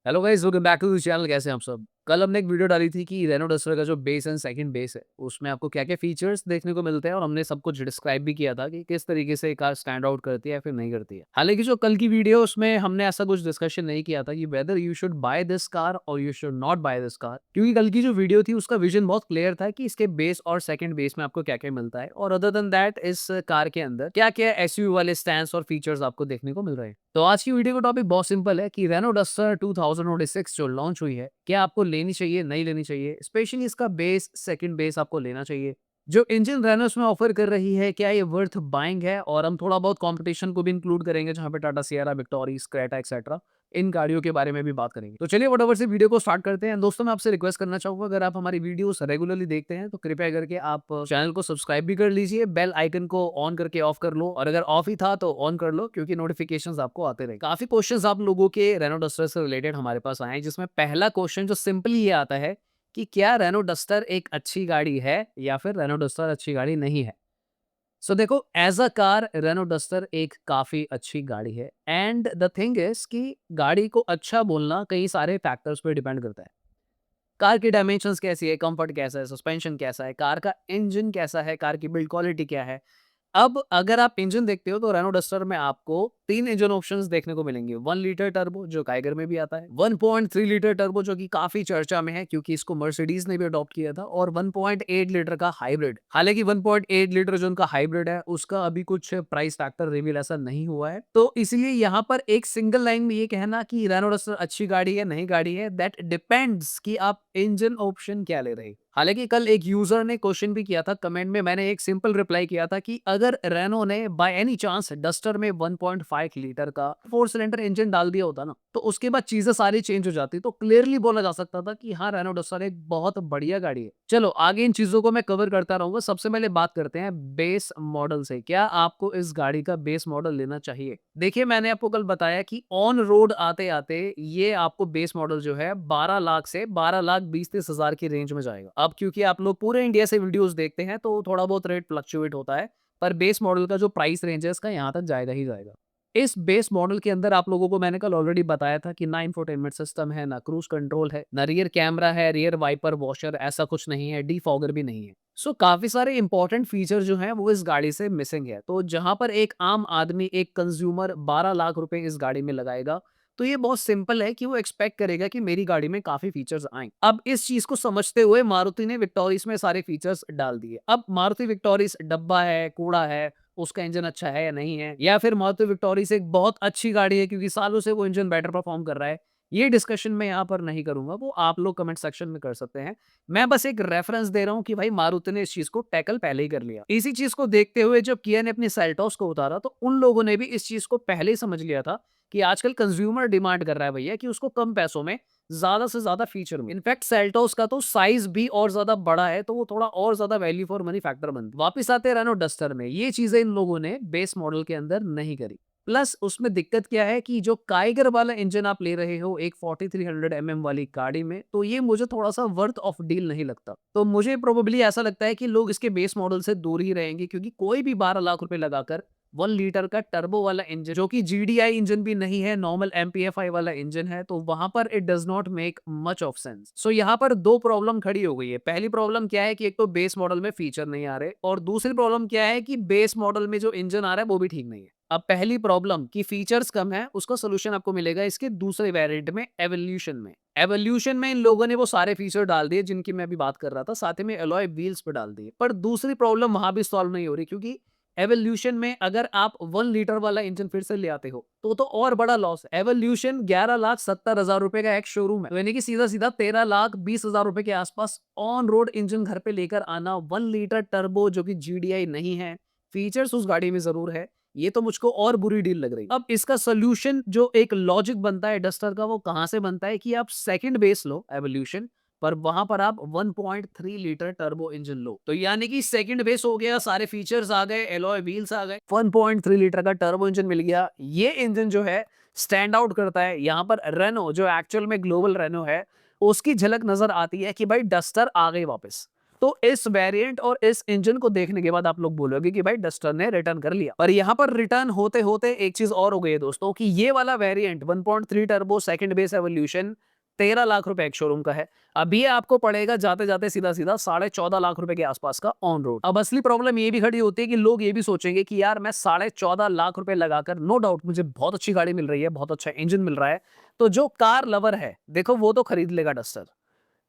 Hello guys, welcome back to the channel. कैसे हैं आप सब? कल हमने एक वीडियो डाली थी कि रेनो डस्टर का जो बेस एंड सेकंड बेस है, उसमें आपको क्या-क्या फीचर्स देखने को मिलते हैं और हमने सब कुछ डिस्क्राइब भी किया था कि किस तरीके से कार स्टैंड आउट करती है या फिर नहीं करती है। हालाँकि जो कल की वीडियो उसमें हमने ऐसा कुछ डिस्कशन नहीं किया था कि whether you should buy this car और you should not buy this car, क्योंकि कल की जो वीडियो थी उसका विज़न बहुत क्लियर था कि इसके बेस और सेकंड बेस में आपको क्या-क्या मिलता है और अदर देन दैट इस कार के अंदर क्या-क्या एसयूवी वाले स्टैंड्स और फीचर्स आपको देखने को मिल रहे हैं। तो आज की वीडियो का टॉपिक बहुत सिंपल है कि रेनो डस्टर 2026 जो लॉन्च हुई है, क्या आपको लेनी चाहिए, नहीं लेनी चाहिए? स्पेशली इसका बेस, सेकंड बेस आपको लेना चाहिए। जो इंजन रेनो इसमें ऑफर कर रही है, क्या ये वर्थ बाइंग है? और हम थोड़ा बहुत कॉम्पिटिशन को भी इंक्लूड करेंगे, जहाँ पे Tata Sierra, Victoris, Creta etcetera इन गाड़ियों के बारे में भी बात करेंगे। तो चलिए फटाफट से वीडियो को स्टार्ट करते हैं। दोस्तों, मैं आपसे रिक्वेस्ट करना चाहूँगा, अगर आप हमारी वीडियोस रेगुलरली देखते हैं, तो कृपया करके आप चैनल को सब्सक्राइब भी कर लीजिए, बेल आइकन को ऑन करके ऑफ कर लो और अगर ऑफ ही था तो ऑन कर लो, क्योंकि नोटिफिकेशंस आपको आते रहे। काफ़ी क्वेश्चंस आप लोगों के रेनो डस्टर से रिलेटेड हमारे पास आए हैं, जिसमें पहला क्वेश्चन जो सिंपली ये आता है कि क्या रेनो डस्टर एक अच्छी गाड़ी है या फिर रेनो डस्टर अच्छी गाड़ी नहीं है? सो देखो, as a car Renault Duster एक काफी अच्छी गाड़ी है एंड द थिंग इज कि गाड़ी को अच्छा बोलना कई सारे फैक्टर्स पे डिपेंड करता है। कार की डायमेंशंस कैसी है, कंफर्ट कैसा है, सस्पेंशन कैसा है, कार का इंजन कैसा है, कार की बिल्ड क्वालिटी क्या है। अब अगर आप इंजन देखते हो तो रेनो डस्टर में आपको 3 इंजन ऑप्शंस देखने को मिलेंगे। 1 लीटर टर्बो जो काइगर में भी आता है, 1.3 लीटर टर्बो जो कि काफ़ी चर्चा में है क्योंकि इसको मर्सिडीज़ ने भी अडॉप्ट किया था, और 1.8 लीटर का हाइब्रिड। हालाँकि 1.8 लीटर जो उनका हाइब्रिड है उसका अभी कुछ प्राइस फैक्टर रिवील ऐसा नहीं हुआ है। तो इसलिए यहाँ पर एक सिंगल लाइन में ये कहना कि रेनो डस्टर अच्छी गाड़ी है, नहीं गाड़ी है, दैट डिपेंड्स कि आप इंजन ऑप्शन क्या ले रहे हैं। हालाँकि कल एक यूज़र ने क्वेश्चन भी किया था कमेंट में, मैंने एक सिंपल रिप्लाई किया था कि अगर रेनो ने बाय एनी चांस डस्टर में 1.5 लीटर का 4 सिलेंडर इंजन डाल दिया होता ना, तो उसके बाद चीज़ें सारी चेंज हो जाती। तो क्लियरली बोला जा सकता था कि हाँ, रेनो डस्टर एक बहुत बढ़िया गाड़ी है। चलो आगे इन चीज़ों को मैं कवर करता रहूँगा। सबसे पहले बात करते हैं बेस मॉडल से। क्या आपको इस गाड़ी का बेस मॉडल लेना चाहिए? देखिए, मैंने आपको कल बताया कि ऑन रोड आते-आते ये आपको बेस मॉडल जो है 12 लाख से 12 लाख 20-30 हज़ार की रेंज में जाएगा। अब क्योंकि आप लोग पूरे इंडिया से वीडियोज़ देखते हैं तो थोड़ा बहुत रेट फ्लक्चुएट होता है, पर बेस मॉडल का जो प्राइस रेंज है इसका यहाँ तक जाएगा ही जाएगा। इस बेस मॉडल के अंदर आप लोगों को मैंने कल ऑलरेडी बताया था कि ना इंफोटेनमेंट सिस्टम है, ना क्रूज़ कंट्रोल है, ना रियर कैमरा है, रियर वाइपर वॉशर ऐसा कुछ नहीं है, डिफॉगर भी नहीं है। सो काफ़ी सारे इंपॉर्टेंट फीचर जो हैं वो इस गाड़ी से मिसिंग है। तो जहाँ पर एक आम आदमी, एक कंज्यूमर 12 लाख रुपए इस गाड़ी में लगाएगा, तो ये बहुत सिंपल है कि वो एक्सपेक्ट करेगा कि मेरी गाड़ी में काफ़ी फीचर्स आएँ। अब इस चीज़ को समझते हुए मारुति ने विक्टोरिस में सारे फीचर्स डाल दिए। अब मारुति विक्टोरिस डब्बा है, कूड़ा है, उसका इंजन अच्छा है या नहीं है, या फिर मारुति विक्टोरिस एक बहुत अच्छी गाड़ी है क्योंकि सालों से वो इंजन बेटर परफॉर्म कर रहा है। ये डिस्कशन मैं यहाँ पर नहीं करूँगा, वो आप लोग कमेंट सेक्शन में कर सकते हैं। मैं बस एक रेफरेंस दे रहा हूँ कि भाई मारुति ने इस चीज़ को टैकल पहले ही कर लिया। इसी चीज़ को देखते हुए जब किया ने अपनी सेल्टॉस को उतारा तो उन लोगों ने भी इस चीज़ को पहले ही समझ लिया था कि आजकल कंज्यूमर डिमांड कर रहा है भैया कि उसको कम पैसों में ज़्यादा से ज़्यादा फीचर मिले। इनफैक्ट सेल्टॉस का तो साइज़ भी और ज़्यादा बड़ा है, तो वो थोड़ा और ज़्यादा वैल्यू फॉर मनी फैक्टर बनता है। वापिस आते हैं रेनो डस्टर में, ये चीज़ें इन लोगों ने बेस मॉडल के अंदर नहीं करी। प्लस उसमें दिक्कत क्या है कि जो काइगर वाला इंजन आप ले रहे हो एक 4300 वाली गाड़ी में, तो ये मुझे थोड़ा-सा वर्थ ऑफ डील नहीं लगता। तो मुझे प्रोबेबली ऐसा लगता है कि लोग इसके बेस मॉडल से दूर ही रहेंगे, क्योंकि कोई भी 12 लाख रुपए लगाकर 1 लीटर का टर्बो वाला इंजन, जो कि जीडीआई इंजन भी नहीं है, नॉर्मल एमपीएफआई वाला इंजन है, तो वहाँ पर it does not make much of sense. So यहाँ पर 2 प्रॉब्लम खड़ी हो गई है। पहली प्रॉब्लम क्या है कि एक तो बेस मॉडल में फीचर नहीं आ रहे, और दूसरी प्रॉब्लम क्या है कि बेस मॉडल में जो इंजन आ रहा है वो भी ठीक नहीं है। अब पहली प्रॉब्लम कि फीचर्स कम है, उसका सॉल्यूशन आपको मिलेगा इसके दूसरे वेरिएंट में, एवोल्यूशन में। एवोल्यूशन में इन लोगों ने वो सारे फीचर डाल दिए जिनकी मैं अभी बात कर रहा था, साथ ही में एलॉय व्हील्स पे डाल दिए। पर दूसरी प्रॉब्लम वहाँ भी सॉल्व नहीं हो रही, क्योंकि एवोल्यूशन में अगर आप 1 लीटर वाला इंजन फिर से ले आते हो, तो और बड़ा लॉस है। एवोल्यूशन 11,70,000 रुपए का एक शोरूम है। तो यानी कि सीधा-सीधा 13,20,000 रुपए के आसपास ऑन रोड इंजन घर पे लेकर आना, 1 लीटर टर्बो जो कि जीडीआई नहीं है, फीचर्स उस गाड़ी में ज़रूर है। ये तो मुझको और बुरी डील लग रही है। अब इसका सॉल्यूशन जो एक लॉजिक बनता है डस्टर का, वो कहाँ से बनता है कि आप सेकंड बेस लो एवोल्यूशन, पर वहां पर आप 1.3 लीटर टर्बो इंजन लो। तो यानी कि सेकंड बेस हो गया, सारे फीचर्स आ गए, एलॉय व्हील्स आ गए, 1.3 लीटर का टर्बो इंजन मिल गया। ये इंजन जो है स्टैंड आउट करता है। यहाँ पर रेनो जो एक्चुअल में ग्लोबल रेनो है, उसकी झलक नजर आती है कि भाई डस्टर आ गई वापस। तो इस वेरिएंट और इस इंजन को देखने के बाद आप लोग बोलोगे कि भाई डस्टर ने रिटर्न कर लिया। पर यहाँ पर रिटर्न होते होते एक चीज और हो गई है दोस्तों कि ये वाला variant 1.3 turbo second base evolution 13 lakh रुपए एक शोरूम का है। अब ये आपको पड़ेगा जाते जाते सीधा सीधा 14.5 लाख रुपए के आसपास का ऑन रोड। अब असली प्रॉब्लम ये भी खड़ी होती है कि लोग ये भी सोचेंगे कि यार मैं 14.5 लाख रुपए लगाकर, नो डाउट मुझे बहुत अच्छी गाड़ी मिल रही है, बहुत अच्छा इंजन मिल रहा है, तो जो कार लवर है देखो वो तो खरीद लेगा डस्टर।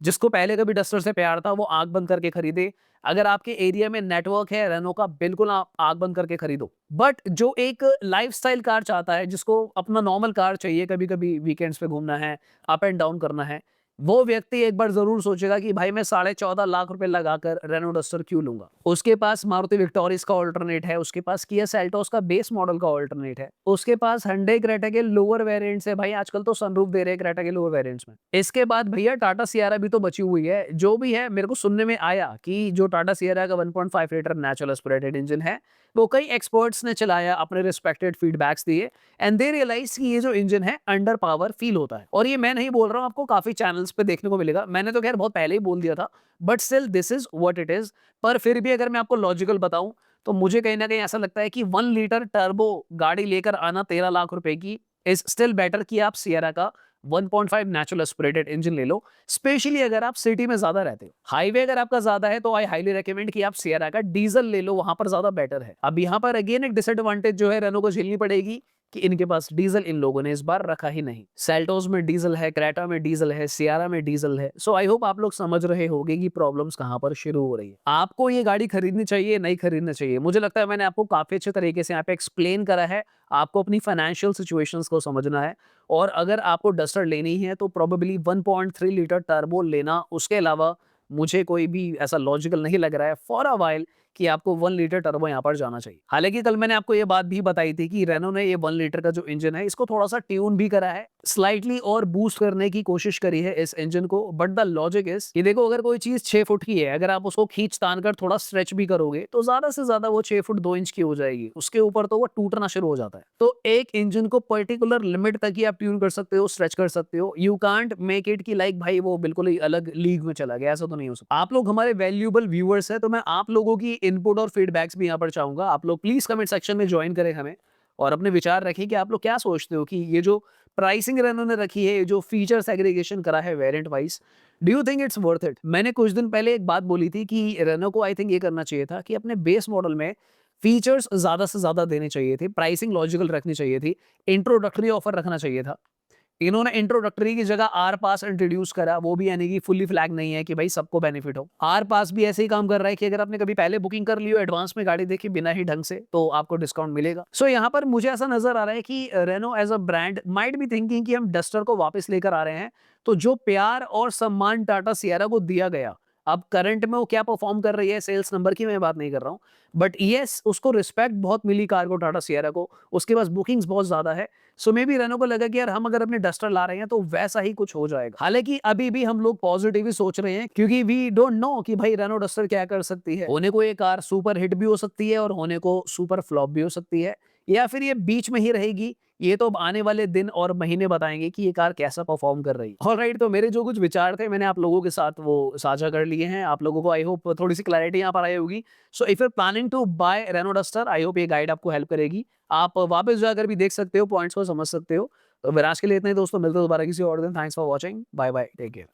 जिसको पहले कभी डस्टर से प्यार था वो आंख बंद करके खरीदे। अगर आपके एरिया में नेटवर्क है रेनो का, बिल्कुल आप आंख बंद करके खरीदो। बट जो एक लाइफस्टाइल कार चाहता है, जिसको अपना नॉर्मल कार चाहिए, कभी कभी वीकेंड्स पे घूमना है, अप एंड डाउन करना है, वो व्यक्ति एक बार जरूर सोचेगा कि भाई मैं 14.5 लाख रुपए लगाकर रेनो डस्टर क्यों लूंगा। उसके पास मारुति विक्टोरियस का ऑल्टरनेट है, उसके पास किया सेल्टोस का बेस मॉडल का ऑल्टरनेट है, उसके पास hyundai क्रेटा के लोअर वेरिएंट्स है, भाई आजकल तो सनरूफ दे रहे हैं क्रेटा के लोअर वेरिएंट्स में। इसके बाद भैया टाटा सियारा भी तो बची हुई है। जो भी है, मेरे को सुनने में आया कि जो टाटा सियारा का 1.5 लीटर नेचुरल एस्पिरेटेड इंजन है, वो कई एक्सपर्ट्स ने चलाया, अपने रिस्पेक्टेड फीडबैक्स दिए, एंड दे रियलाइज कि ये जो इंजन है अंडर पावर फील होता है। और ये मैं नहीं बोल रहा हूँ, आपको काफी चैनल्स पे देखने को मिलेगा। मैंने तो खैर बहुत पहले ही बोल दिया था, but still this is what it is. पर फिर भी अगर मैं आपको लॉजिकल बताऊं तो मुझे कहीं ना कहीं ऐसा लगता है कि 1 लीटर टर्बो गाड़ी लेकर आना 13 लाख रुपए की इज स्टिल बेटर कि आप सियरा का 1.5 नेचुरल एस्पिरेटेड इंजन ले लो, स्पेशली अगर आप सिटी में ज्यादा रहते हो। हाईवे अगर आपका ज्यादा है तो आई हाईली रेकमेंड कि आप सियरा का डीजल ले लो, वहां पर ज्यादा बेटर है। अब यहाँ पर अगेन एक डिसएडवांटेज जो है रेनो को झेलनी पड़ेगी कि इनके पास डीजल इन लोगों ने इस बार रखा ही नहीं। सेल्टोस में डीजल है, क्रेटा में डीजल है, सियारा में डीजल है। सो आई होप आप लोग समझ रहे होंगे कि प्रॉब्लम्स कहां पर शुरू हो रही है। आपको ये गाड़ी खरीदनी चाहिए, नहीं खरीदना चाहिए, मुझे लगता है मैंने आपको काफी अच्छे तरीके से यहाँ पे एक्सप्लेन करा है। आपको अपनी फाइनेंशियल सिचुएशंस को समझना है, और अगर आपको डस्टर लेनी है तो प्रोबेबली 1.3 लीटर टर्बो लेना, उसके अलावा मुझे कोई भी ऐसा लॉजिकल नहीं लग रहा है फॉर अ वाइल कि आपको 1 लीटर टर्बो यहाँ पर जाना चाहिए। हालांकि कल मैंने आपको ये बात भी बताई थी कि रेनो ने ये 1 लीटर का जो इंजन है इसको थोड़ा सा ट्यून भी करा है, स्लाइटली और बूस्ट करने की कोशिश करी है इस इंजन को। बट द लॉजिक इज कि देखो, अगर कोई चीज 6 फुट की है, अगर आप उसको खींच तान कर थोड़ा स्ट्रेच भी करोगे तो ज्यादा से ज्यादा वो 6 फुट 2 इंच की हो जाएगी, उसके ऊपर तो वो टूटना शुरू हो जाता है। तो एक इंजन को पर्टिकुलर लिमिट तक ही आप ट्यून कर सकते हो, स्ट्रेच कर सकते हो। यू कांट मेक इट की लाइक भाई वो बिल्कुल ही अलग लीग में चला गया, ऐसा तो नहीं हो सकता। आप लोग हमारे वैल्यूएबल व्यूअर्स है, तो मैं आप लोगों की इनपुट और फीडबैक्स भी यहाँ पर चाहूंगा। आप लोग प्लीज कमेंट सेक्शन में ज्वाइन करें हमें, और अपने विचार रखिए कि आप लोग क्या सोचते हो कि ये जो प्राइसिंग रेनो ने रखी है, जो फीचर सेग्रीगेशन करा है variant wise, do you think it's worth it. मैंने कुछ दिन पहले एक बात बोली थी कि रेनो को आई थिंक ये करना चाहिए था कि अपने बेस मॉडल में फीचर्स ज्यादा से ज्यादा देने चाहिए थे, प्राइसिंग लॉजिकल रखनी चाहिए थी, इंट्रोडक्टरी ऑफर रखना चाहिए था। इन्होंने इंट्रोडक्टरी की जगह आर पास इंट्रोड्यूस करा, वो भी यानी कि फुल्ली फ्लैग नहीं है कि भाई सबको बेनिफिट हो। आर पास भी ऐसे ही काम कर रहा है कि अगर आपने कभी पहले बुकिंग कर ली हो, एडवांस में गाड़ी देखी बिना ही ढंग से, तो आपको डिस्काउंट मिलेगा। सो यहाँ पर मुझे ऐसा नजर आ रहा है कि Renault as a brand might be thinking कि हम डस्टर को वापस लेकर आ रहे हैं, तो जो प्यार और सम्मान टाटा सियारा को दिया गया, अब करंट में वो क्या परफॉर्म कर रही है, सेल्स नंबर की मैं बात नहीं कर रहा हूँ, बट यस उसको रिस्पेक्ट बहुत मिली कार को, टाटा सियारा को, उसके पास बुकिंग्स बहुत ज्यादा है। सो मे बी रेनो को लगा कि यार हम अगर अपने डस्टर ला रहे हैं तो वैसा ही कुछ हो जाएगा। हालांकि अभी भी हम लोग पॉजिटिव ही सोच रहे हैं, क्योंकि वी डोंट नो कि भाई रेनो डस्टर क्या कर सकती है। होने को ये कार सुपर हिट भी हो सकती है और होने को सुपर फ्लॉप भी हो सकती है, या फिर ये बीच में ही रहेगी। ये तो अब आने वाले दिन और महीने बताएंगे कि ये कार कैसा परफॉर्म कर रही है। ऑलराइट, तो मेरे जो कुछ विचार थे मैंने आप लोगों के साथ वो साझा कर लिए हैं। आप लोगों को आई होप थोड़ी सी क्लैरिटी यहाँ पर आई होगी। So if you are planning to buy Renault Duster, I hope ये गाइड आपको हेल्प करेगी। आप वापस जाकर भी देख सकते हो, पॉइंट्स को समझ सकते हो। तो फिर आज के लिए इतना ही दोस्तों, मिलते हैं दोबारा किसी और दिन। Thanks for watching, bye bye, take care.